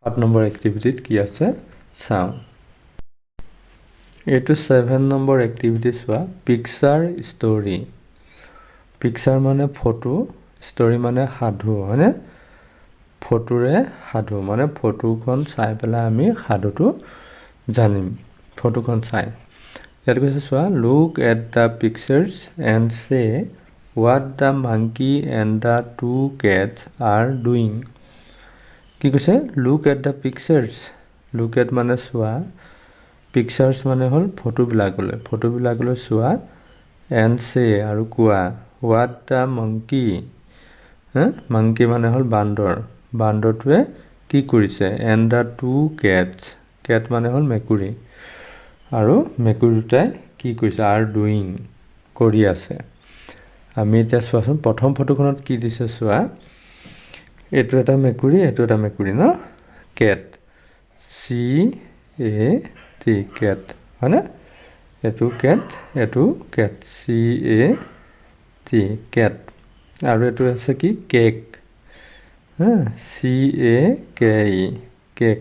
8 number এক্টিভিটিত কি আছে চাওঁ এইটো 7 নম্বৰ এক্টিভিটি চোৱা পিকচাৰ ষ্টৰী পিকচাৰ মানে ফটো ষ্টৰী মানে সাধু হয়নে ফটোৰে সাধু মানে ফটোখন চাই পেলাই আমি সাধুটো জানিম ফটোখন চাই ইয়াত কৈছে চোৱা look at the pictures and say what the monkey and the two cats are doing কি কৈছে look at the pictures look at মানে চোৱা pictures মানে হল ফটোবিলাকলৈ চোৱা and say আৰু কোৱা what the monkey monkey মানে হল বান্দৰটোৱে কি কৰিছে and the two cats cat মানে হল মেকুৰী আৰু মেকুৰী দুটাই কি কৰিছে are doing কৰি আছে আমি এতিয়া চোৱাচোন প্ৰথম ফটোখনত কি দিছে চোৱা এইটো এটা মেকুৰী ন cat c a t cat হয়নে এইটো cat c a t cat আৰু এইটো আছে কি cake c a k e cake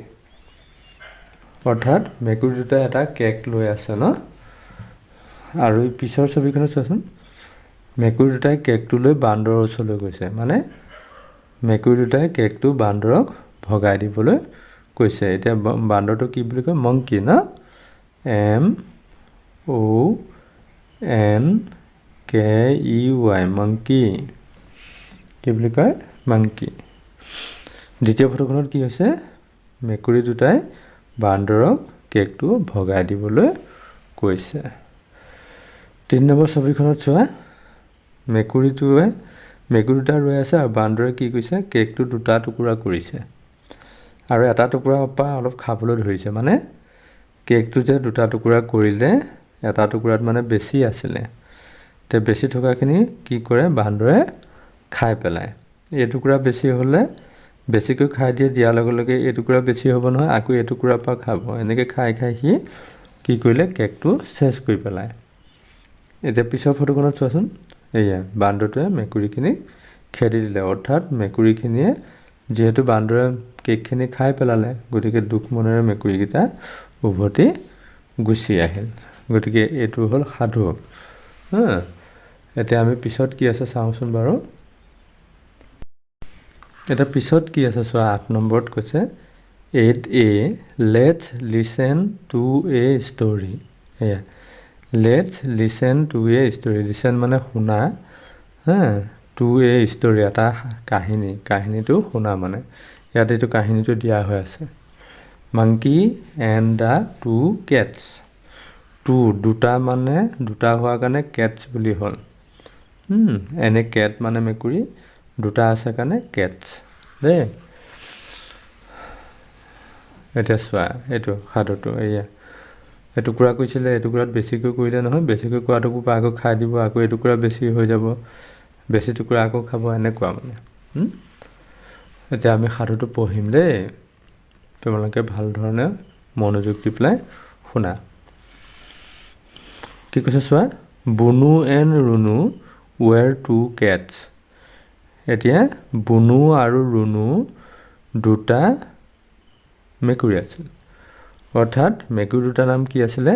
অৰ্থাৎ মেকুৰী দুটা এটা কেক লৈ আছে ন আৰু এই পিছৰ ছবিখনত চোৱাচোন মেকুৰী দুটাই কেকটো লৈ বান্দৰৰ ওচৰলৈ গৈছে মানে মেকুৰী দুটাই কেকটো বান্দৰক ভগাই দিবলৈ কৈছে এতিয়া বান্দৰটো কি বুলি কয় মংকি না m o n k e y monkey কি বুলি কয় মংকি দ্বিতীয় ফটোখনত কি হৈছে মেকুৰী দুটাই বান্দৰক কেকটো ভগাই দিবলৈ কৈছে 3 নম্বৰ ছবিখনত চোৱা মেকুৰী দুটা ৰৈ আছে আৰু বান্দৰে কি কৈছে কেকটো দুটা টুকুৰা কৰিছে আৰু এটা টুকুৰা পৰা অলপ খাবলৈ ধৰিছে মানে কেকটো যে দুটা টুকুৰা কৰিলে এটা টুকুৰাত মানে বেছি আছিলে তে বেছি থকাখিনি কি কৰে বান্দৰে খাই পেলায় এই টুকুৰা বেছি হ'লে বেছিকৈ খাই দিয়াৰ লগে লগে এই টুকুৰা বেছি হ'ব নহয় আকৌ এই টুকুৰা পৰা খাব এনেকৈ খাই সি কি কৰিলে কেকটো শেষ কৰি পেলায় এতিয়া পিছৰ ফটোখনত চোৱাচোন এয়া বান্দৰটোৱে মেকুৰীখিনিক খেদি দিলে অৰ্থাৎ মেকুৰীখিনিয়ে যেহেতু বান্দৰে কেকখিনি খাই পেলালে গতিকে দুখ মনেৰে মেকুৰীকেইটা উভতি গুচি আহিল গতিকে এইটো হ'ল সাধু এতিয়া আমি পিছত কি আছে চাওঁচোন বাৰু এটা পিছত কি আছে চোৱা 8 নম্বৰত কৈছে 8a let's listen to a story এয়া let's listen to a story listen মানে শুনা to a story এটা কাহিনীটো শুনা মানে ইয়াত এইটো কাহিনীটো দিয়া হৈ আছে monkey and the two cats দুটা মানে দুটা হোৱাৰ কাৰণে cats বুলি হ'ল এনে cat মানে মেকুৰী দুটা আছে কাৰণে cats দে এটা চোৱা এইটো সাধুটো এয়া এটুকুৰা কৈছিলে এটুকুৰাত বেছিকৈ কৰিলে নহয় বেছিকৈ কোৱাটোকো আকৌ খাই দিব আকৌ এটুকুৰা বেছি হৈ যাব বেছি টুকুৰা আকৌ খাব এনেকুৱা মানে এতিয়া আমি সাধুটো পঢ়িম দেই তোমালোকে ভাল ধৰণে মনোযোগ দি পেলাই শুনা কি কৈছে চোৱা বুনু and Runu were two cats এতিয়া বুনু আৰু ৰুনু দুটা মেকুৰী আছিল অৰ্থাৎ মেকুৰী দুটা নাম কি আছিলে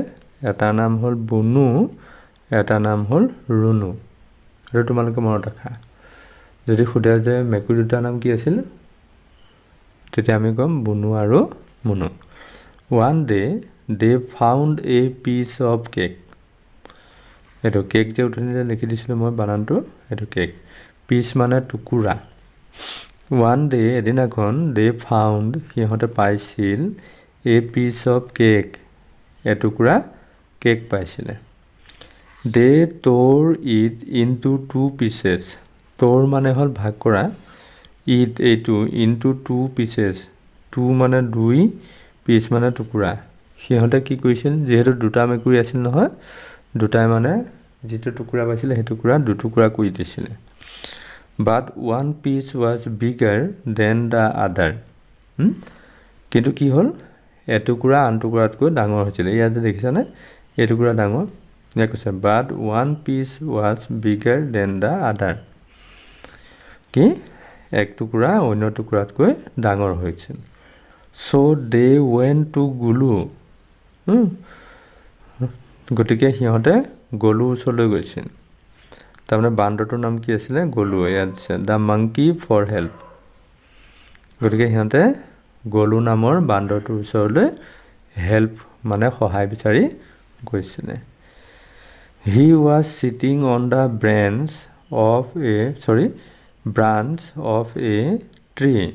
এটা নাম হ'ল বুনু এটা নাম হ'ল ৰুনু আৰু তোমালোকে মনত ৰাখা যদি সুধে যে মেকুৰী দুটা নাম কি আছিল তেতিয়া আমি ক'ম বুনু আৰু Munu one day they found a piece of cake এইটো কেক যে উঠনিতে লিখি দিছিলোঁ মই বানানটো এইটো কেক পিচ মানে টুকুৰা one day এদিনাখন they found সিহঁতে পাইছিল a piece of cake এটুকুৰা কেক পাইছিলে they tore it into two pieces tore মানে হ'ল ভাগ কৰা it এইটো into two pieces two মানে দুই piece মানে টুকুৰা সিহঁতে কি কৰিছিল যেহেতু দুটা মেকুৰী আছিল নহয় দুটাই মানে যিটো টুকুৰা পাইছিলে সেই টুকুৰা দুটুকুৰা কৰি দিছিলে but one piece was bigger than the other কিন্তু কি হ'ল এটুকুৰা আনটুকুৰাতকৈ ডাঙৰ হৈছিল ইয়াত যে দেখিছানে এটুকুৰা ডাঙৰ ইয়াত কৈছে but one piece was bigger than the other কি এক টুকুৰা অন্য টুকুৰাতকৈ ডাঙৰ হৈছিল so they went to Gulu. গতিকে সিহঁতে গলু ওচৰলৈ গৈছিল তাৰমানে বান্দৰটোৰ নাম কি আছিলে গলু ইয়াত আছে দা মাংকি ফৰ হেল্প গতিকে সিহঁতে গলু নামৰ বান্দৰটোৰ ওচৰলৈ হেল্প মানে সহায় বিচাৰি গৈছিলে he was sitting on the branch of a tree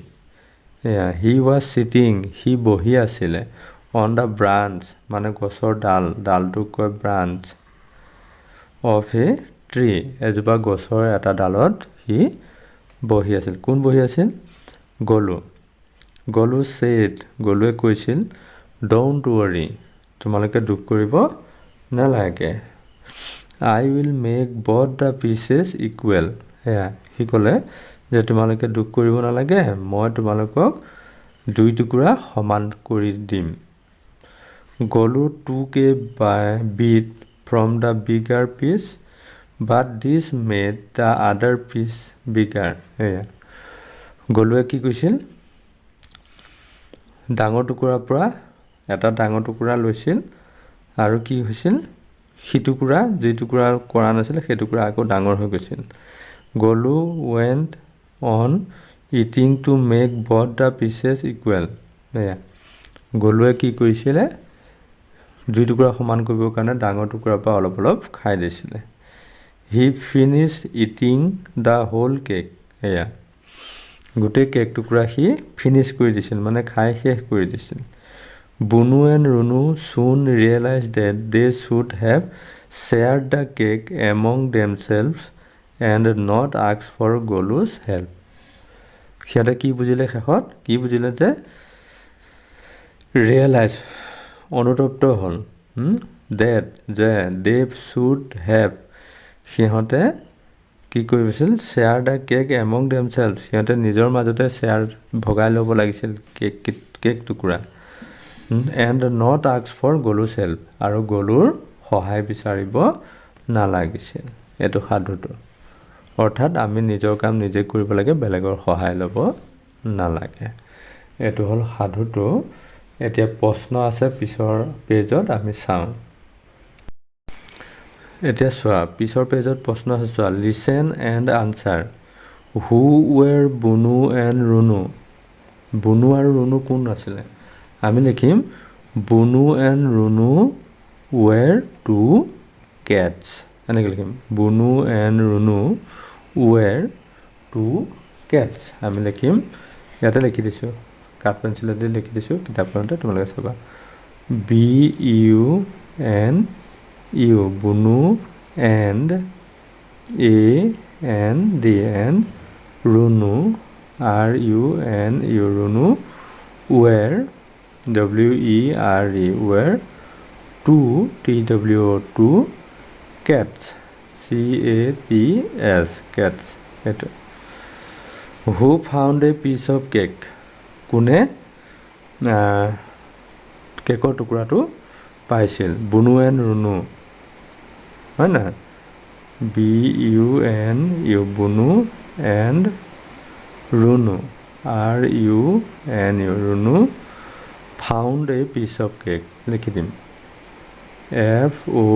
yeah he was sitting he বহি আছিলে on the branch মানে গছৰ ডালটোক কয় branch of a tree এজোপা গছৰ এটা ডালত সি বহি আছিল কোন বহি আছিল গলু said গলুৱে কৈছিল don't worry তোমালোকে দুখ কৰিব নালাগে I will make both the pieces equal yeah হি ক'লে যে তোমালোকে দুখ কৰিব নালাগে মই তোমালোকক দুই টুকুৰা সমান কৰি দিম গলু took a bit from the bigger piece but this made the other piece bigger yeah গলুৱে কি কৈছিল ডাঙৰ টুকুৰাৰ পৰা এটা ডাঙৰ টুকুৰা লৈছিল আৰু কি হৈছিল হি টুকুৰা যে টুকুৰা কৰা নাছিল সেই টুকুৰা আকৌ ডাঙৰ হৈ গৈছিল গলু went on eating to make both the pieces equal yeah গলুৱে কি কৰিছিলে দুই টুকুৰা সমান কৰিবৰ কাৰণে ডাঙৰ টুকুৰাৰ পৰা অলপ অলপ খাই দিছিলে he finished eating the whole cake yeah গোটেই কেক টুকুৰা সি ফিনিশ কৰি দিছিল মানে খাই শেষ কৰি দিছিল Bunu and Runu soon realized that they should have shared the cake among themselves and not asked for Golu's help. সিহঁতে কি বুজিলে শেষত কি বুজিলে যে realize অনুতপ্ত হ'ল that they should have সিহঁতে কি কৰিছিল share the cake among themselves সিহঁতে নিজৰ মাজতে শ্বেয়াৰ ভগাই ল'ব লাগিছিল কেক টুকুৰা and not ask for Golu's help আৰু গলুৰ সহায় বিচাৰিব নালাগিছিল এটো সাধুটো অৰ্থাৎ আমি নিজৰ কাম নিজে কৰিব লাগে বেলেগৰ সহায় ল'ব নালাগে এটো হল সাধুটো এতিয়া প্ৰশ্ন আছে পিছৰ পেজত আমি চাওঁ এতিয়া চোৱা পিছৰ পেজত প্ৰশ্ন আছে চোৱা listen and answer who were Bunu and Runu Bunu আৰু Runu কোন আছিল আমি লিখিম Bunu and Runu were two cats এনেকৈ লিখিম Bunu and Runu were two cats আমি লিখিম ইয়াতে লিখি দিছো কাট পেন্সিল দি লিখি দিছো কিতাপখনতে তোমালোকে চাবা B U N U Bunu and A N D and Runu R U N U Runu were W E R E were two T W O two cats C A T S cats eto who found a piece of cake কোনে কেকৰ টুকুৰাটো পাইছিল Bunu and Runu হয় না B U N U Bunu and Runu R U N U Runu found a piece of cake লিখি দিম F O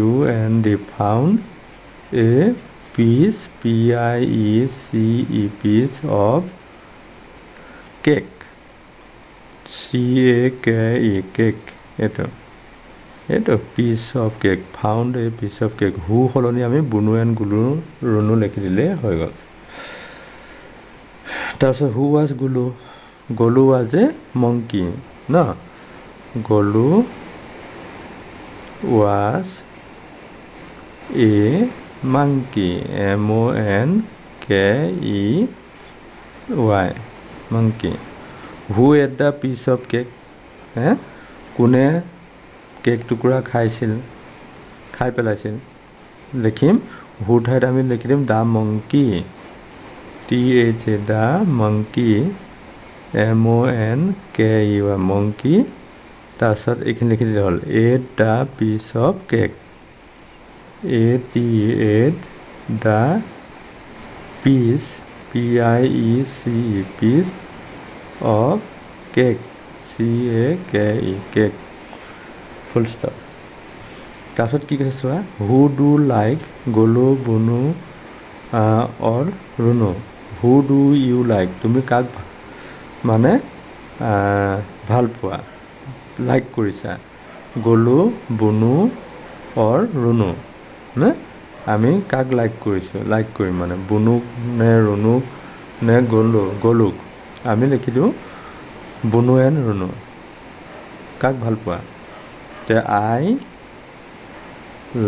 U N D found a piece P I E C E piece of cake C A K E cake eto piece of cake found a piece of cake who হলনি আমি Bunu and Runu লিখি দিলে হৈ গল তাৰপিছত who was Golu was a monkey no Golu was a monkey M O N K E Y monkey who ate the piece of cake কোনে cake টুকুৰা খাই পেলাইছিল লিখিম who ঠাইত আমি লিখি দিম the monkey T H A the monkey M O N K E Y monkey তাৰপিছত এইখিনি লিখি দিলে হ'ল ate the piece of cake ate the piece P I E C E piece of cake CAKE cake full stop তাৰপিছত কি কৈছে চোৱা who do like Golu Bunu or Runu who do you like তুমি কাক মানে ভাল পোৱা লাইক কৰিছা গলু বুনু অৰ ৰুনু নে আমি কাক লাইক কৰিছোঁ লাইক কৰিম মানে বুনুক নে ৰুনুক নে গলুক আমি লিখি দিওঁ বুনু এণ্ড ৰুনু কাক ভাল পোৱা তে I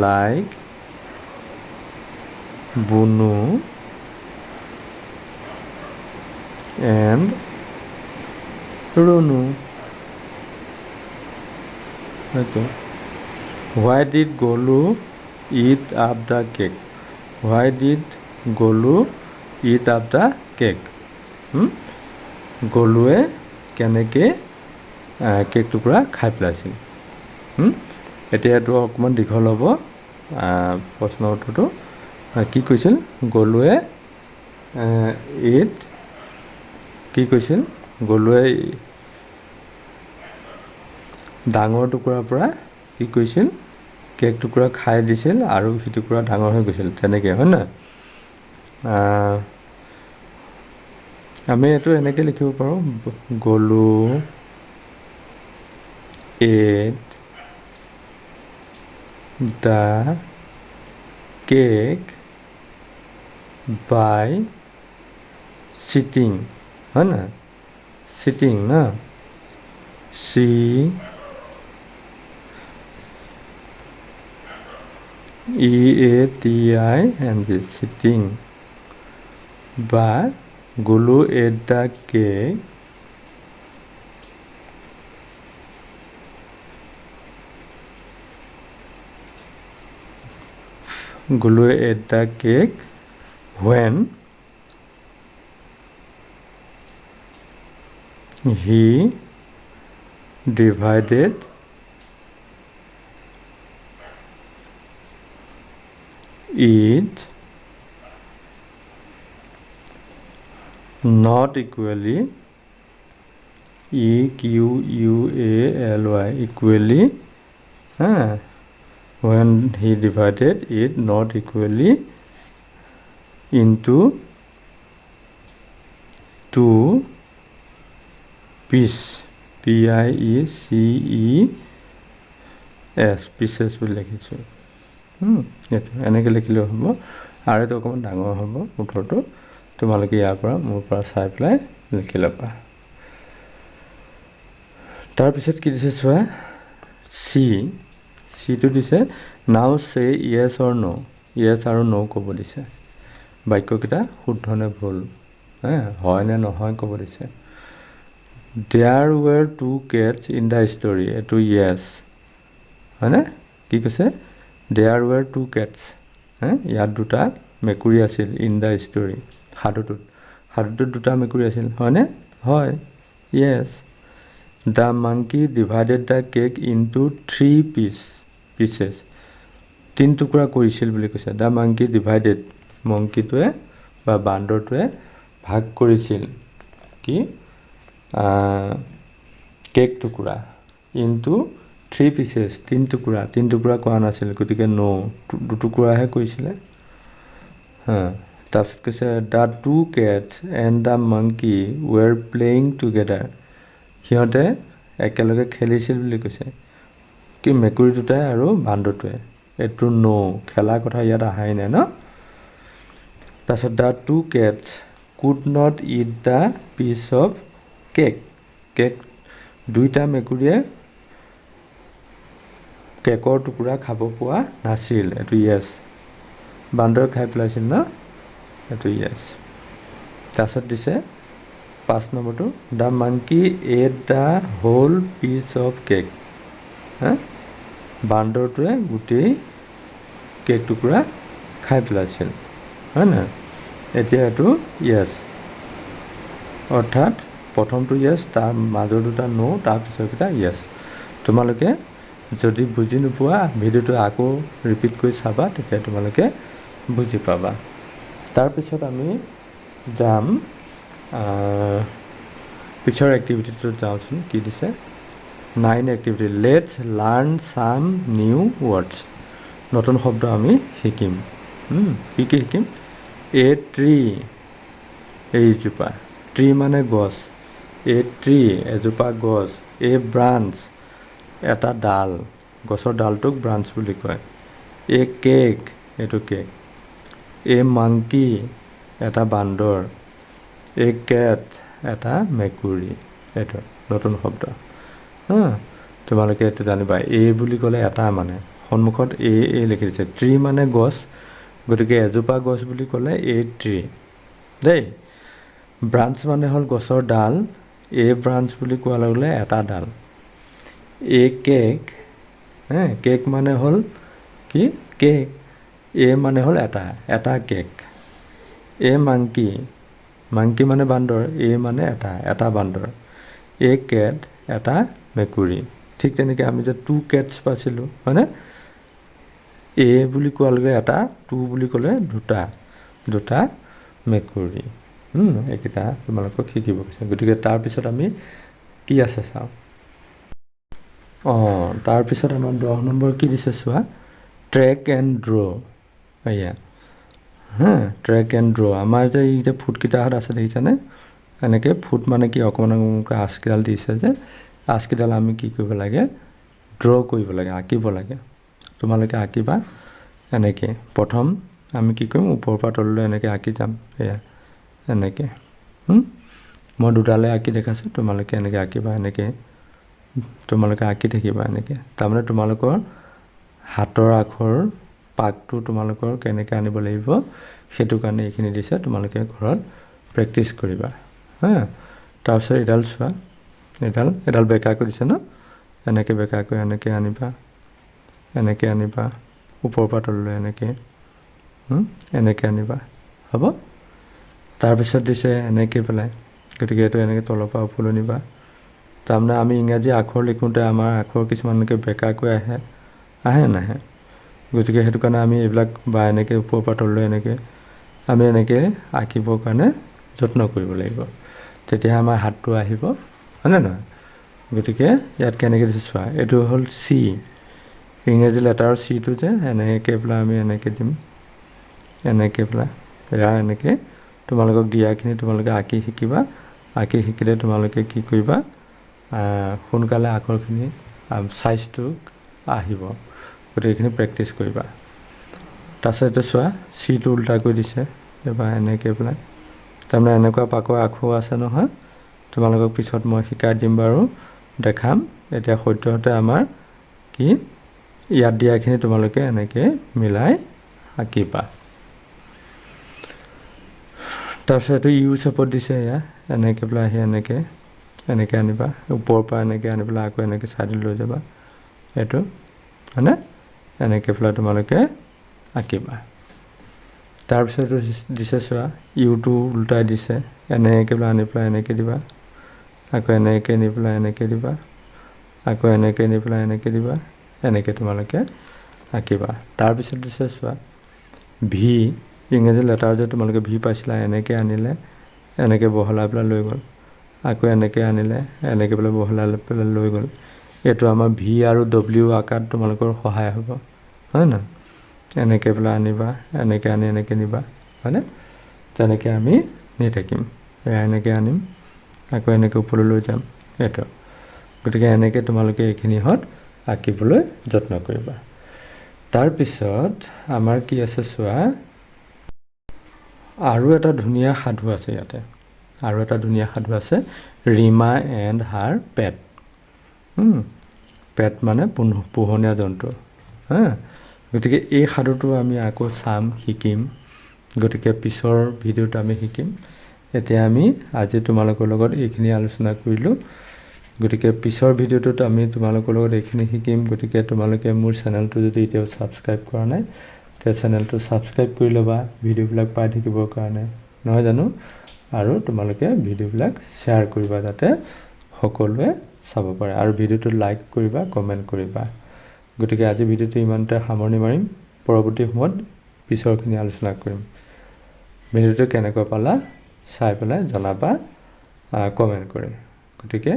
like Bunu and Runu সেইটো why did Golu eat up the cake why did Golu eat up the cake গলুৱে কেনেকৈ কেক টুকুৰা খাই পেলাইছিল এতিয়া এইটো অকণমান দীঘল হ'ব প্ৰশ্ন উত্তৰটো কি কৈছিল গলুৱে কি কৈছিল গলুৱে ডাঙৰ টুকুৰাৰ পৰা কি কৈছিল কেক টুকুৰা খাই দিছিল আৰু সি টুকুৰা ডাঙৰ হৈ গৈছিল তেনেকৈ হয় নহয় আমি এইটো এনেকৈ লিখিব পাৰোঁ গলু ate the cake by cheating হয় না চিটিং না CEATING and the sitting but Gulu ate the cake Gulu ate the cake when he divided it not equally EQUALY equally when he divided it not equally into two pieces PIECES pieces বুলি লিখিছোঁ এইটো এনেকৈ লিখিলেও হ'ব আৰু এইটো অকণমান ডাঙৰ হ'ব উত্তৰটো তোমালোকে ইয়াৰ পৰা মোৰ পৰা চাই পেলাই লিখি ল'বা তাৰপিছত কি দিছে চোৱা চিটো দিছে নাও চে য়েছ অৰ ন' য়েছ আৰু ন' ক'ব দিছে বাক্যকেইটা শুদ্ধ নে ভুল হয় নে নহয় ক'ব দিছে there were two cats in the story এইটো য়েছ হয়নে কি কৈছে দেয়াৰ ৱেৰ টু কেটছ ইয়াত দুটা মেকুৰী আছিল ইন দ্য ষ্টৰি সাধুটোত দুটা মেকুৰী আছিল হয়নে হয় yes the monkey divided the cake into 3 pieces তিনি টুকুৰা কৰিছিল বুলি কৈছে দ্য মাংকি ডিভাইডেড মংকিটোৱে বা বান্দৰটোৱে ভাগ কৰিছিল কি কেক টুকুৰা ইনটু 3 পিচেছ তিনি টুকুৰা কোৱা নাছিল গতিকে দুটুকুৰাহে কৈছিলে তাৰপিছত কৈছে the two cats and the monkey were playing together সিহঁতে একেলগে খেলিছিল বুলি কৈছে কি মেকুৰী দুটাই আৰু বান্দৰটোৱে এইটো খেলা কথা ইয়াত আহাই নাই ন তাৰপিছত the two cats could not eat the piece of cake দুইটা মেকুৰীয়ে কেকৰ টুকুৰা খাব পোৱা নাছিল এইটো য়েছ বান্দৰ খাই পেলাইছিল ন এইটো য়েছ তাৰপিছত দিছে 5 নম্বৰটো the monkey ate the whole piece of cake বান্দৰটোৱে গোটেই কেক টুকুৰা খাই পেলাইছিল হয় না এতিয়া এইটো য়েছ অৰ্থাৎ প্ৰথমটো য়েছ তাৰ মাজৰ দুটা তাৰ পিছৰকেইটা য়েছ তোমালোকে যদি বুজি নোপোৱা ভিডিঅ'টো আকৌ ৰিপিট কৰি চাবা তেতিয়া তোমালোকে বুজি পাবা তাৰপিছত আমি যাম পিছৰ এক্টিভিটিটোত যাওঁচোন কি দিছে 9 activity let's learn some new words নতুন শব্দ আমি শিকিম কি কি শিকিম এ ট্ৰী এইজোপা ট্ৰী মানে গছ এ ট্ৰী এজোপা গছ এ ব্ৰাঞ্চ এটা ডাল গছৰ ডালটোক ব্ৰাঞ্চ বুলি কয় এ কেক এইটো কেক এ মাংকি এটা বান্দৰ এ কেট এটা মেকুৰী এইটো নতুন শব্দ তোমালোকে এইটো জানিবা এ বুলি ক'লে এটা মানে সন্মুখত এ লিখি দিছে ট্ৰী মানে গছ গতিকে এজোপা গছ বুলি ক'লে এ ট্ৰী দেই ব্ৰাঞ্চ মানে হ'ল গছৰ ডাল এ ব্ৰাঞ্চ বুলি কোৱাৰ লগে লগে এটা ডাল এ কেক কেক মানে হ'ল কি কেক এ মানে হ'ল এটা কেক এ মাংকি মাংকি মানে বান্দৰ এ মানে এটা বান্দৰ এ কেট এটা মেকুৰী ঠিক তেনেকৈ আমি যে টু কেটছ পাইছিলোঁ হয়নে এ বুলি কোৱাৰ লগে এটা টু বুলি ক'লে দুটা মেকুৰী এইকেইটা তোমালোকক শিকিব কৈছে গতিকে তাৰপিছত আমি কি আছে চাওঁ তাৰপিছত আমাৰ 10 নম্বৰ কি দিছে চোৱা ট্ৰেক এণ্ড ড্ৰ এয়া ট্ৰেক এণ্ড ড্ৰ আমাৰ যে এই যে ফুটকেইটাহঁত আছে দেখিছানে এনেকৈ ফুট মানে কি অকণমান আঁচকেইডাল দিছে যে আঁচকেইডাল আমি কি কৰিব লাগে ড্ৰ কৰিব লাগে আঁকিব লাগে তোমালোকে আঁকিবা এনেকৈ প্ৰথম আমি কি কৰিম ওপৰৰ পৰা তললৈ এনেকৈ আঁকি যাম এয়া এনেকৈ মই দুটালৈ আঁকি দেখাইছোঁ তোমালোকে এনেকৈ আঁকিবা এনেকৈ তোমালোকে আঁকি থাকিবা এনেকৈ তাৰমানে তোমালোকৰ হাতৰ আখৰ পাকটো তোমালোকৰ কেনেকৈ আনিব লাগিব সেইটো কাৰণে এইখিনি দিছে তোমালোকে ঘৰত প্ৰেক্টিছ কৰিবা তাৰপিছত এডাল চোৱা এডাল বেকাকৈ দিছে ন এনেকৈ বেকাকৈ এনেকৈ আনিবা ওপৰৰ পৰা তললৈ এনেকৈ আনিবা হ'ব তাৰপিছত দিছে এনেকৈ পেলাই গতিকে এইটো এনেকৈ তলৰ পৰা ওপৰলৈ নিবা তাৰমানে আমি ইংৰাজী আখৰ লিখোঁতে আমাৰ আখৰ কিছুমান এনেকৈ বেকাকৈ আহে নাহে গতিকে সেইটো কাৰণে আমি এইবিলাক বা এনেকৈ ওপৰৰ পৰা তললৈ আমি এনেকৈ আঁকিবৰ কাৰণে যত্ন কৰিব লাগিব তেতিয়াহে আমাৰ হাতটো আহিব হয়নে নহয় গতিকে ইয়াত কেনেকৈ দিছে চোৱা এইটো হ'ল চি ইংৰাজী লেটাৰৰ চিটো যে এনেকৈ পেলাই আমি এনেকৈ দিম এনেকৈ পেলাই এয়া এনেকৈ তোমালোকক দিয়াখিনি তোমালোকে আঁকি শিকিবা আঁকি শিকিলে তোমালোকে কি কৰিবা সোনকালে আখৰখিনি চাইজটো আহিব গতিকে এইখিনি প্ৰেক্টিছ কৰিবা তাৰপিছত চোৱা চিটো উল্টা কৰি দিছে এবাৰ এনেকৈ পেলাই তাৰমানে এনেকুৱা পাকৰ আখৰ আছে নহয় তোমালোকক পিছত মই শিকাই দিম বাৰু দেখাম এতিয়া সদ্যহতে আমাৰ কি ইয়াত দিয়াখিনি তোমালোকে এনেকৈ মিলাই আঁকিবা তাৰপিছত এইটো ইউ চেপত দিছে এয়া এনেকৈ পেলাই আহি এনেকৈ আনিবা ওপৰৰ পৰা এনেকৈ আনি পেলাই আকৌ এনেকৈ চাইডত লৈ যাবা এইটো হয়নে এনেকৈ পেলাই তোমালোকে আঁকিবা তাৰপিছত এইটো দিছে চোৱা ইউটো উল্টাই দিছে এনেকৈ পেলাই আনি পেলাই এনেকৈ দিবা আকৌ এনেকৈ নি পেলাই এনেকৈ দিবা আকৌ এনেকৈ নি পেলাই এনেকৈ দিবা এনেকৈ তোমালোকে আঁকিবা তাৰপিছত দিছে চোৱা ভি ইংৰাজী লেটাৰ যে তোমালোকে ভি পাইছিলা এনেকৈ আনিলে এনেকৈ বহলাই পেলাই লৈ গ'ল আকৌ এনেকৈ আনিলে এনেকৈ পেলাই বহলাই পেলাই লৈ গ'ল এইটো আমাৰ ভি আৰু ডব্লিউ আকাৰত তোমালোকৰ সহায় হ'ব হয় নহয় এনেকৈ পেলাই আনিবা এনেকৈ আনি এনেকৈ নিবা হয়নে তেনেকৈ আমি নি থাকিম এনেকৈ আনিম আকৌ এনেকৈ ওপৰলৈ লৈ যাম এইটো গতিকে এনেকৈ তোমালোকে এইখিনিহঁত আঁকিবলৈ যত্ন কৰিবা তাৰপিছত আমাৰ কি আছে চোৱা আৰু এটা ধুনীয়া সাধু আছে ইয়াতে আৰু এটা ধুনীয়া সাধু আছে ৰীমা এণ্ড হাৰ পেট পেট মানে পোহনীয়া জন্তু গতিকে এই সাধুটো আমি আকৌ চাম শিকিম গতিকে পিছৰ ভিডিঅ'ত আমি শিকিম এতিয়া আমি আজি তোমালোকৰ লগত এইখিনি আলোচনা কৰিলোঁ গতিকে পিছৰ ভিডিঅ'টোত আমি তোমালোকৰ লগত এইখিনি শিকিম গতিকে তোমালোকে মোৰ চেনেলটো যদি এতিয়াও ছাবস্ক্ৰাইব কৰা নাই তেতিয়া চেনেলটো ছাবস্ক্ৰাইব কৰি ল'বা ভিডিঅ'বিলাক পাই থাকিবৰ কাৰণে নহয় জানো আৰু তোমালোকে ভিডিঅ'বিলাক শ্বেয়াৰ কৰিবা যাতে সকলোৱে চাব পাৰে আৰু ভিডিঅ'টো লাইক কৰিবা কমেণ্ট কৰিবা গতিকে আজি ভিডিঅ'টো ইমানতে সামৰণি মাৰিম পৰৱৰ্তী সময়ত পিছৰখিনি আলোচনা কৰিম ভিডিঅ'টো কেনেকুৱা পালা চাই পেলাই জনাবা কমেণ্ট কৰি গতিকে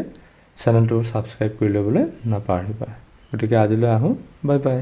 চেনেলটো ছাবস্ক্ৰাইব কৰি ল'বলৈ নাপাহৰিবা। গতিকে আজিলৈ আহোঁ, বাই বাই।